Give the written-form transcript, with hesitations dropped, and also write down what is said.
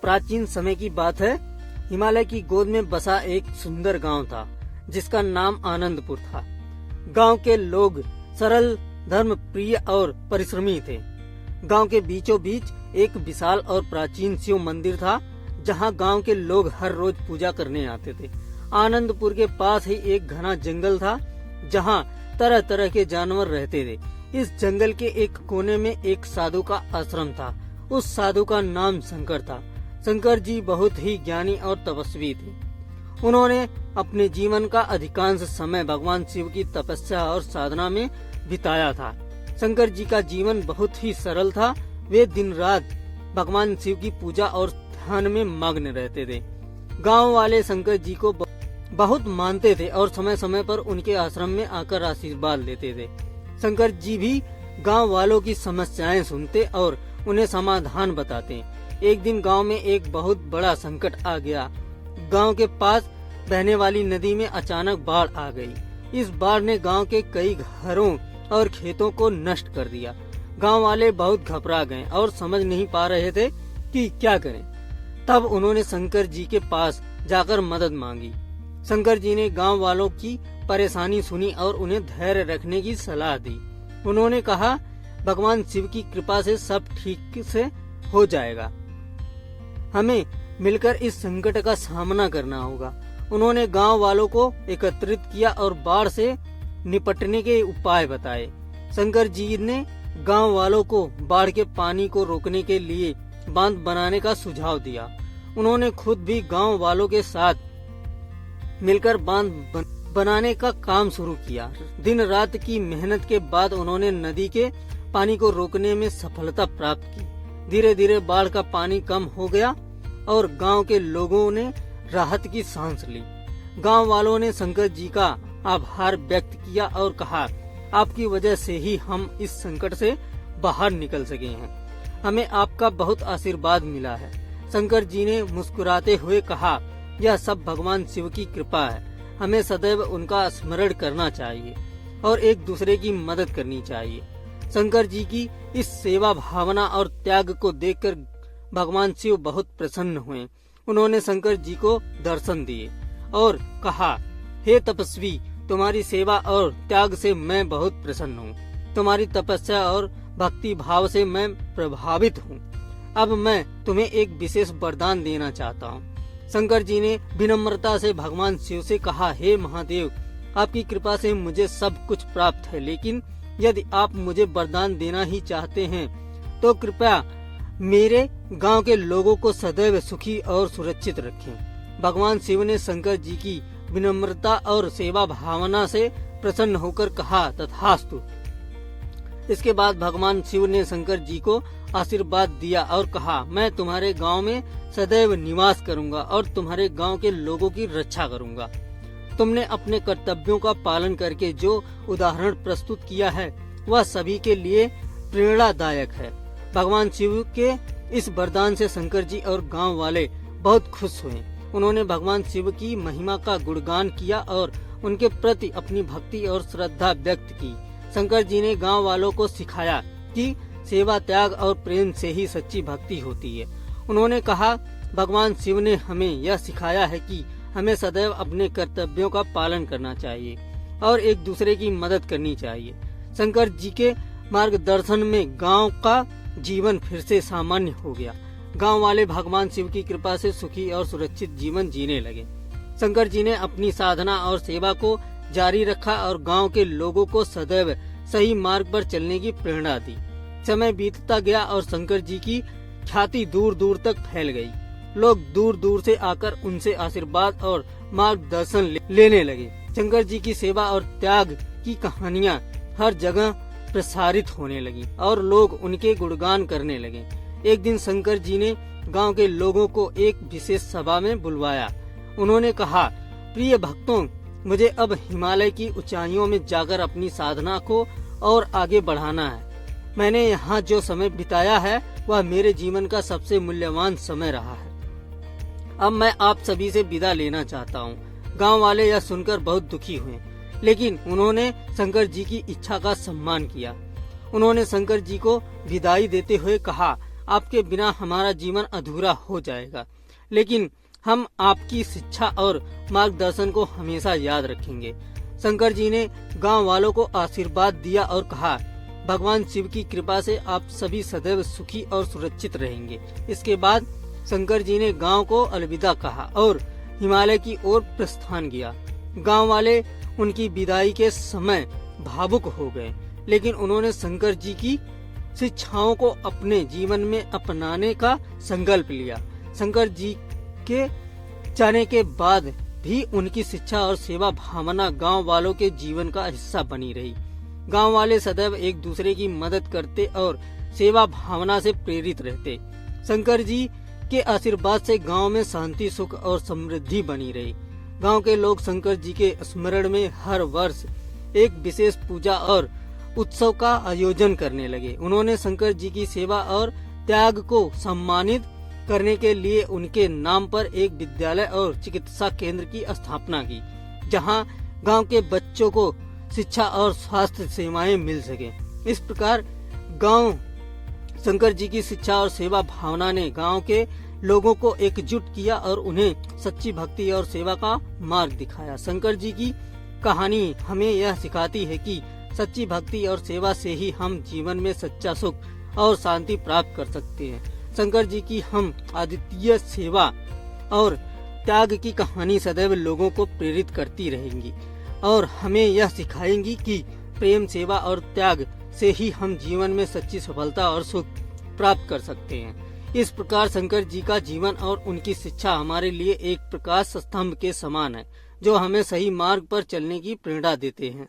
प्राचीन समय की बात है। हिमालय की गोद में बसा एक सुंदर गांव था जिसका नाम आनंदपुर था। गांव के लोग सरल, धर्म प्रिय और परिश्रमी थे। गांव के बीचों बीच एक विशाल और प्राचीन शिव मंदिर था जहां गांव के लोग हर रोज पूजा करने आते थे। आनंदपुर के पास ही एक घना जंगल था जहां तरह तरह के जानवर रहते थे। इस जंगल के एक कोने में एक साधु का आश्रम था। उस साधु का नाम शंकर था। शंकर जी बहुत ही ज्ञानी और तपस्वी थे। उन्होंने अपने जीवन का अधिकांश समय भगवान शिव की तपस्या और साधना में बिताया था। शंकर जी का जीवन बहुत ही सरल था। वे दिन रात भगवान शिव की पूजा और ध्यान में मग्न रहते थे। गांव वाले शंकर जी को बहुत मानते थे और समय समय पर उनके आश्रम में आकर आशीर्वाद लेते थे। शंकर जी भी गांव वालों की समस्याएं सुनते और उन्हें समाधान बताते। एक दिन गांव में एक बहुत बड़ा संकट आ गया। गांव के पास बहने वाली नदी में अचानक बाढ़ आ गई। इस बाढ़ ने गांव के कई घरों और खेतों को नष्ट कर दिया। गांव वाले बहुत घबरा गए और समझ नहीं पा रहे थे कि क्या करें। तब उन्होंने शंकर जी के पास जाकर मदद मांगी। शंकर जी ने गांव वालों की परेशानी सुनी और उन्हें धैर्य रखने की सलाह दी। उन्होंने कहा, भगवान शिव की कृपा से सब ठीक से हो जाएगा। हमें मिलकर इस संकट का सामना करना होगा। उन्होंने गांव वालों को एकत्रित किया और बाढ़ से निपटने के उपाय बताए। शंकर जी ने गांव वालों को बाढ़ के पानी को रोकने के लिए बांध बनाने का सुझाव दिया। उन्होंने खुद भी गांव वालों के साथ मिलकर बांध बनाने का काम शुरू किया। दिन रात की मेहनत के बाद उन्होंने नदी के पानी को रोकने में सफलता प्राप्त की। धीरे धीरे बाढ़ का पानी कम हो गया और गांव के लोगों ने राहत की सांस ली। गांव वालों ने शंकर जी का आभार व्यक्त किया और कहा, आपकी वजह से ही हम इस संकट से बाहर निकल सके हैं। हमें आपका बहुत आशीर्वाद मिला है। शंकर जी ने मुस्कुराते हुए कहा, यह सब भगवान शिव की कृपा है। हमें सदैव उनका स्मरण करना चाहिए और एक दूसरे की मदद करनी चाहिए। शंकर जी की इस सेवा भावना और त्याग को देखकर भगवान शिव बहुत प्रसन्न हुए। उन्होंने शंकर जी को दर्शन दिए और कहा, हे तपस्वी, तुम्हारी सेवा और त्याग से मैं बहुत प्रसन्न हूँ। तुम्हारी तपस्या और भक्ति भाव से मैं प्रभावित हूँ। अब मैं तुम्हें एक विशेष वरदान देना चाहता हूँ। शंकर जी ने विनम्रता से भगवान शिव से कहा, हे महादेव, आपकी कृपा से मुझे सब कुछ प्राप्त है, लेकिन यदि आप मुझे वरदान देना ही चाहते हैं तो कृपया मेरे गांव के लोगों को सदैव सुखी और सुरक्षित रखें। भगवान शिव ने शंकर जी की विनम्रता और सेवा भावना से प्रसन्न होकर कहा, तथास्तु। इसके बाद भगवान शिव ने शंकर जी को आशीर्वाद दिया और कहा, मैं तुम्हारे गांव में सदैव निवास करूंगा और तुम्हारे गांव के लोगों की रक्षा करूंगा। तुमने अपने कर्तव्यों का पालन करके जो उदाहरण प्रस्तुत किया है वह सभी के लिए प्रेरणादायक है। भगवान शिव के इस वरदान से शंकर जी और गांव वाले बहुत खुश हुए। उन्होंने भगवान शिव की महिमा का गुणगान किया और उनके प्रति अपनी भक्ति और श्रद्धा व्यक्त की। शंकर जी ने गांव वालों को सिखाया कि सेवा, त्याग और प्रेम से ही सच्ची भक्ति होती है। उन्होंने कहा, भगवान शिव ने हमें यह सिखाया है कि हमें सदैव अपने कर्तव्यों का पालन करना चाहिए और एक दूसरे की मदद करनी चाहिए। शंकर जी के मार्गदर्शन में गांव का जीवन फिर से सामान्य हो गया। गांव वाले भगवान शिव की कृपा से सुखी और सुरक्षित जीवन जीने लगे। शंकर जी ने अपनी साधना और सेवा को जारी रखा और गांव के लोगों को सदैव सही मार्ग पर चलने की प्रेरणा दी। समय बीतता गया और शंकर जी की ख्याति दूर दूर तक फैल गई। लोग दूर दूर से आकर उनसे आशीर्वाद और मार्गदर्शन लेने लगे। शंकर जी की सेवा और त्याग की कहानियां हर जगह प्रसारित होने लगी और लोग उनके गुणगान करने लगे। एक दिन शंकर जी ने गांव के लोगों को एक विशेष सभा में बुलवाया। उन्होंने कहा, प्रिय भक्तों, मुझे अब हिमालय की ऊंचाइयों में जाकर अपनी साधना को और आगे बढ़ाना है। मैंने यहाँ जो समय बिताया है वह मेरे जीवन का सबसे मूल्यवान समय रहा है। अब मैं आप सभी से विदा लेना चाहता हूँ। गांव वाले यह सुनकर बहुत दुखी हुए, लेकिन उन्होंने शंकर जी की इच्छा का सम्मान किया। उन्होंने शंकर जी को विदाई देते हुए कहा, आपके बिना हमारा जीवन अधूरा हो जाएगा, लेकिन हम आपकी शिक्षा और मार्गदर्शन को हमेशा याद रखेंगे। शंकर जी ने गांव वालों को आशीर्वाद दिया और कहा, भगवान शिव की कृपा से आप सभी सदैव सुखी और सुरक्षित रहेंगे। इसके बाद शंकर जी ने गांव को अलविदा कहा और हिमालय की ओर प्रस्थान किया। गांव वाले उनकी विदाई के समय भावुक हो गए, लेकिन उन्होंने शंकर जी की शिक्षाओं को अपने जीवन में अपनाने का संकल्प लिया। शंकर जी के जाने के बाद भी उनकी शिक्षा और सेवा भावना गांव वालों के जीवन का हिस्सा बनी रही। गांव वाले सदैव एक दूसरे की मदद करते और सेवा भावना से प्रेरित रहते। शंकर जी के आशीर्वाद से गांव में शांति, सुख और समृद्धि बनी रही। गांव के लोग शंकर जी के स्मरण में हर वर्ष एक विशेष पूजा और उत्सव का आयोजन करने लगे। उन्होंने शंकर जी की सेवा और त्याग को सम्मानित करने के लिए उनके नाम पर एक विद्यालय और चिकित्सा केंद्र की स्थापना की, जहां गांव के बच्चों को शिक्षा और स्वास्थ्य सेवाएं मिल सके। इस प्रकार गांव शंकर जी की शिक्षा और सेवा भावना ने गांव के लोगों को एकजुट किया और उन्हें सच्ची भक्ति और सेवा का मार्ग दिखाया। शंकर जी की कहानी हमें यह सिखाती है कि सच्ची भक्ति और सेवा से ही हम जीवन में सच्चा सुख और शांति प्राप्त कर सकते हैं। शंकर जी की हम अद्वितीय सेवा और त्याग की कहानी सदैव लोगों को प्रेरित करती रहेंगी और हमें यह सिखाएंगी कि प्रेम, सेवा और त्याग से ही हम जीवन में सच्ची सफलता और सुख प्राप्त कर सकते हैं। इस प्रकार शंकर जी का जीवन और उनकी शिक्षा हमारे लिए एक प्रकाश स्तंभ के समान है, जो हमें सही मार्ग पर चलने की प्रेरणा देते हैं।